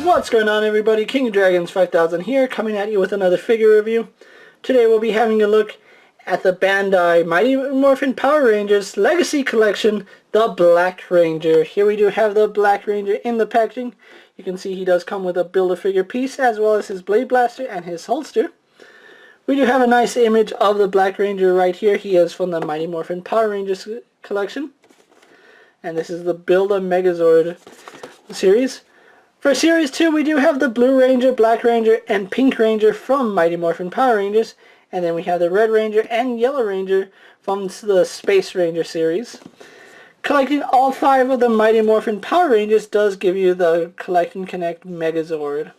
What's going on, everybody? King of Dragons 5000 here, coming at you with another figure review. Today we'll be having a look at the Bandai Mighty Morphin Power Rangers Legacy Collection, the Black Ranger. Here we do have the Black Ranger in the packaging. You can see he does come with a Build-A-Figure piece, as well as his Blade Blaster and his holster. We do have a nice image of the Black Ranger right here. He is from the Mighty Morphin Power Rangers collection. And this is the Build-A-Megazord series. For Series 2, we do have the Blue Ranger, Black Ranger, and Pink Ranger from Mighty Morphin Power Rangers. And then we have the Red Ranger and Yellow Ranger from the Space Ranger series. Collecting all 5 of the Mighty Morphin Power Rangers does give you the Collect and Connect Megazord.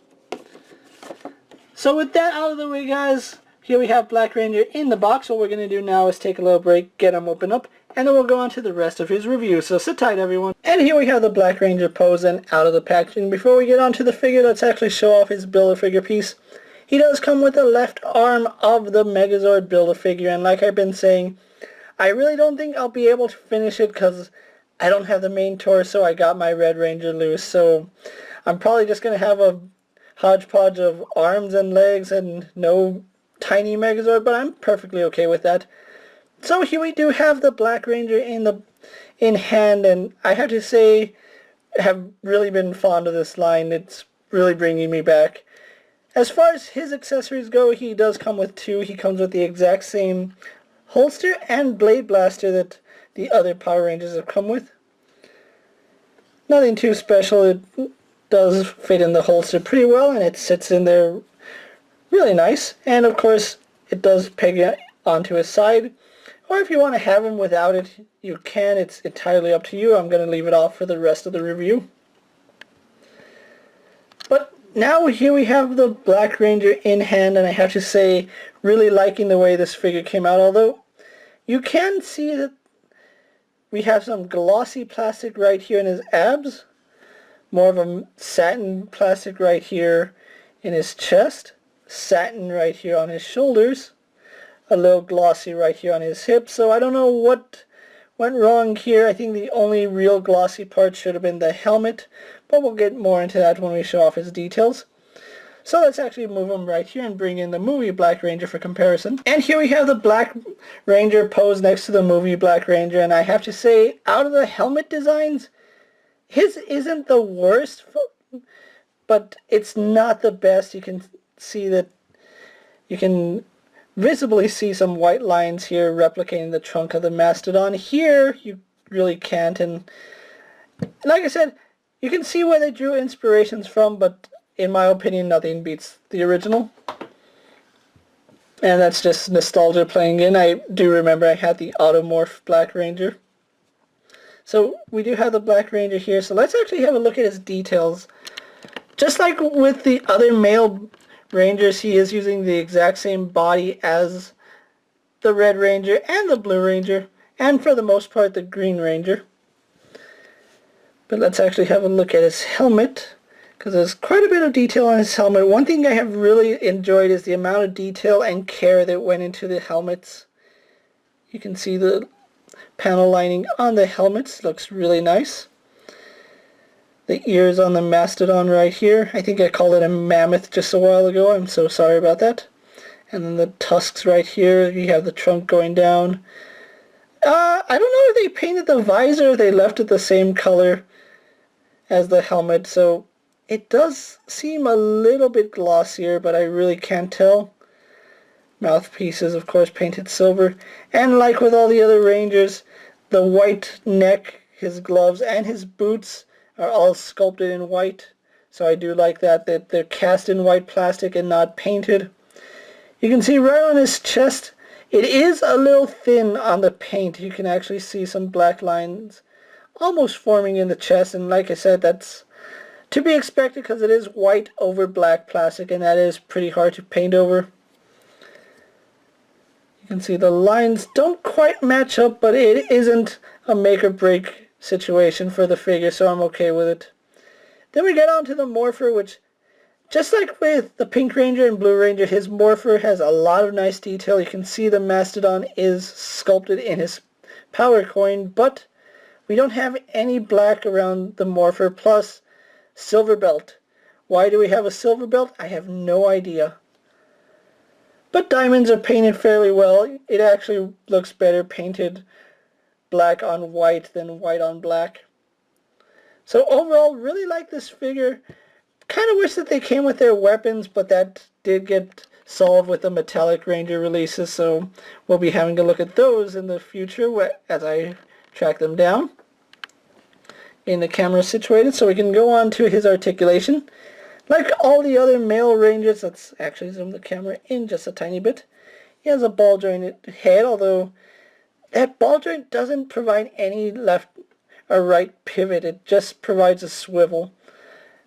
So with that out of the way, guys, here we have Black Ranger in the box. What we're going to do now is take a little break, get him open up, and then we'll go on to the rest of his review. So sit tight, everyone. And here we have the Black Ranger pose and out of the packaging. Before we get on to the figure, let's actually show off his Build-A-Figure piece. He does come with the left arm of the Megazord Build-A-Figure, and like I've been saying, I really don't think I'll be able to finish it because I don't have the main torso. I got my Red Ranger loose, so I'm probably just going to have a hodgepodge of arms and legs and no tiny Megazord, but I'm perfectly okay with that. So here we do have the Black Ranger in hand, and I have to say, I have really been fond of this line. It's really bringing me back. As far as his accessories go, he does come with 2. He comes with the exact same holster and Blade Blaster that the other Power Rangers have come with. Nothing too special. It does fit in the holster pretty well, and it sits in there really nice. And of course, it does peg onto his side. Or if you want to have him without it, you can. It's entirely up to you. I'm going to leave it off for the rest of the review. But now here we have the Black Ranger in hand, and I have to say, really liking the way this figure came out. Although, you can see that we have some glossy plastic right here in his abs. More of a satin plastic right here in his chest. Satin right here on his shoulders. A little glossy right here on his hips. So I don't know what went wrong here. I think the only real glossy part should have been the helmet, but we'll get more into that when we show off his details. So let's actually move him right here and bring in the movie Black Ranger for comparison. And here we have the Black Ranger pose next to the movie Black Ranger, and I have to say, out of the helmet designs, his isn't the worst, but it's not the best. You can see that you can visibly see some white lines here replicating the trunk of the Mastodon. Here you really can't, and like I said, you can see where they drew inspirations from, but in my opinion nothing beats the original. And that's just nostalgia playing in. I do remember I had the Automorph Black Ranger. So we do have the Black Ranger here, so let's actually have a look at his details. Just like with the other male Rangers, he is using the exact same body as the Red Ranger and the Blue Ranger, and for the most part the Green Ranger. But let's actually have a look at his helmet, because there's quite a bit of detail on his helmet. One thing I have really enjoyed is the amount of detail and care that went into the helmets. You can see the panel lining on the helmets, looks really nice. The ears on the Mastodon right here. I think I called it a mammoth just a while ago. I'm so sorry about that. And then the tusks right here. You have the trunk going down. I don't know if they painted the visor or they left it the same color as the helmet. So it does seem a little bit glossier, but I really can't tell. Mouthpieces, of course, painted silver. And like with all the other Rangers, the white neck, his gloves, and his boots are all sculpted in white. So I do like that they're cast in white plastic and not painted. You can see right on his chest, it is a little thin on the paint. You can actually see some black lines almost forming in the chest, and like I said, that's to be expected because it is white over black plastic, and that is pretty hard to paint over. You can see the lines don't quite match up, but it isn't a make or break situation for the figure, so I'm okay with it. Then we get on to the Morpher, which, just like with the Pink Ranger and Blue Ranger, his Morpher has a lot of nice detail. You can see the Mastodon is sculpted in his power coin, but we don't have any black around the Morpher, plus silver belt. Why do we have a silver belt? I have no idea. But diamonds are painted fairly well. It actually looks better painted black on white than white on black. So overall, really like this figure. Kind of wish that they came with their weapons, but that did get solved with the Metallic Ranger releases, so we'll be having a look at those in the future as I track them down. In the camera situated, so we can go on to his articulation. Like all the other male Rangers, let's actually zoom the camera in just a tiny bit. He has a ball jointed head, although that ball joint doesn't provide any left or right pivot. It just provides a swivel.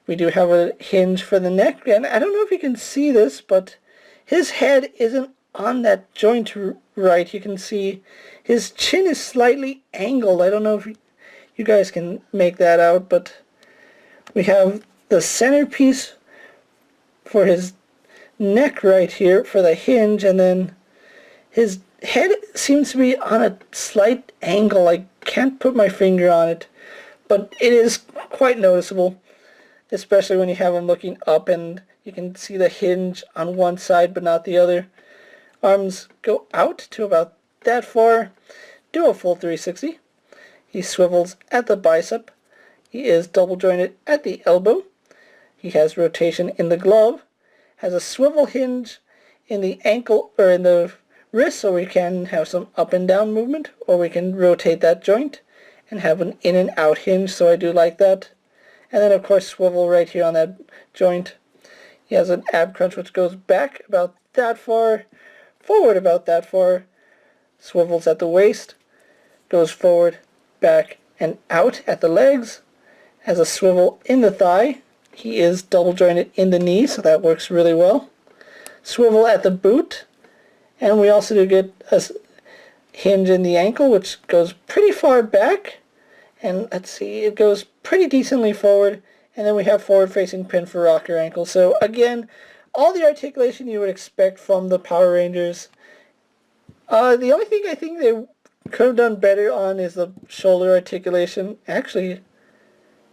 We do have a hinge for the neck, and I don't know if you can see this, but his head isn't on that joint right. You can see his chin is slightly angled. I don't know if you guys can make that out, but we have the centerpiece for his neck right here for the hinge, and then his head seems to be on a slight angle. I can't put my finger on it, but it is quite noticeable, especially when you have him looking up and you can see the hinge on one side but not the other. Arms go out to about that far, do a full 360. He swivels at the bicep. He is double jointed at the elbow. He has rotation in the glove, has a swivel hinge in the ankle or in the wrist, so we can have some up and down movement, or we can rotate that joint and have an in and out hinge, so I do like that. And then of course swivel right here on that joint. He has an ab crunch which goes back about that far, forward about that far, swivels at the waist, goes forward, back, and out at the legs, has a swivel in the thigh. He is double jointed in the knee, so that works really well. Swivel at the boot, and we also do get a hinge in the ankle, which goes pretty far back, and let's see, it goes pretty decently forward, and then we have forward facing pin for rocker ankle. So again, all the articulation you would expect from the Power Rangers. The only thing I think they could have done better on is the shoulder articulation. Actually,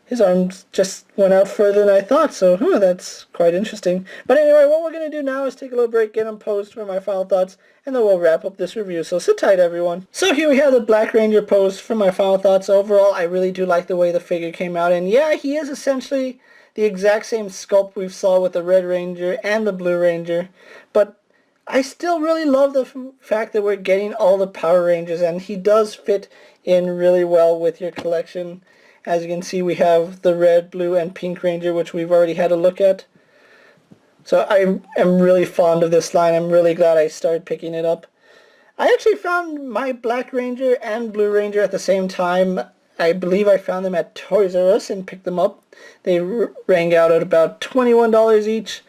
his arms just went out further than I thought, so that's quite interesting. But anyway, what we're going to do now is take a little break, get them posed for my final thoughts, and then we'll wrap up this review. So sit tight, everyone. So here we have the Black Ranger posed for my final thoughts. Overall, I really do like the way the figure came out, and yeah, he is essentially the exact same sculpt we saw with the Red Ranger and the Blue Ranger, but I still really love the fact that we're getting all the Power Rangers, and he does fit in really well with your collection. As you can see, we have the red, blue, and pink Ranger, which we've already had a look at. So I am really fond of this line. I'm really glad I started picking it up. I actually found my Black Ranger and Blue Ranger at the same time. I believe I found them at Toys R Us and picked them up. They rang out at about $21 each.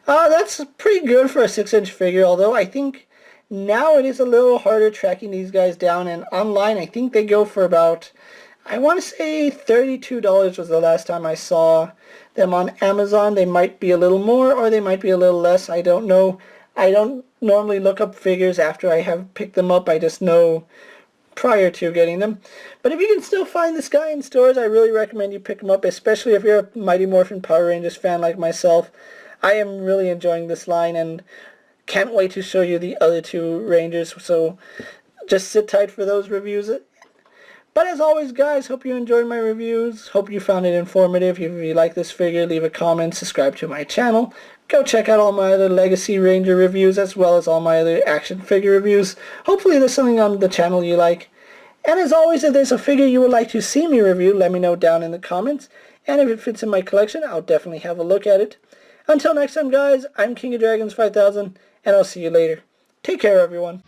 That's pretty good for a 6-inch figure, although I think now it is a little harder tracking these guys down, and online I think they go for about, I want to say $32 was the last time I saw them on Amazon. They might be a little more or they might be a little less. I don't know. I don't normally look up figures after I have picked them up. I just know prior to getting them. But if you can still find this guy in stores, I really recommend you pick him up, especially if you're a Mighty Morphin Power Rangers fan like myself. I am really enjoying this line and can't wait to show you the other two Rangers. So just sit tight for those reviews. But as always, guys, hope you enjoyed my reviews. Hope you found it informative. If you like this figure, leave a comment, subscribe to my channel. Go check out all my other Legacy Ranger reviews as well as all my other action figure reviews. Hopefully there's something on the channel you like. And as always, if there's a figure you would like to see me review, let me know down in the comments. And if it fits in my collection, I'll definitely have a look at it. Until next time, guys, I'm KingofDragons 5000, and I'll see you later. Take care, everyone.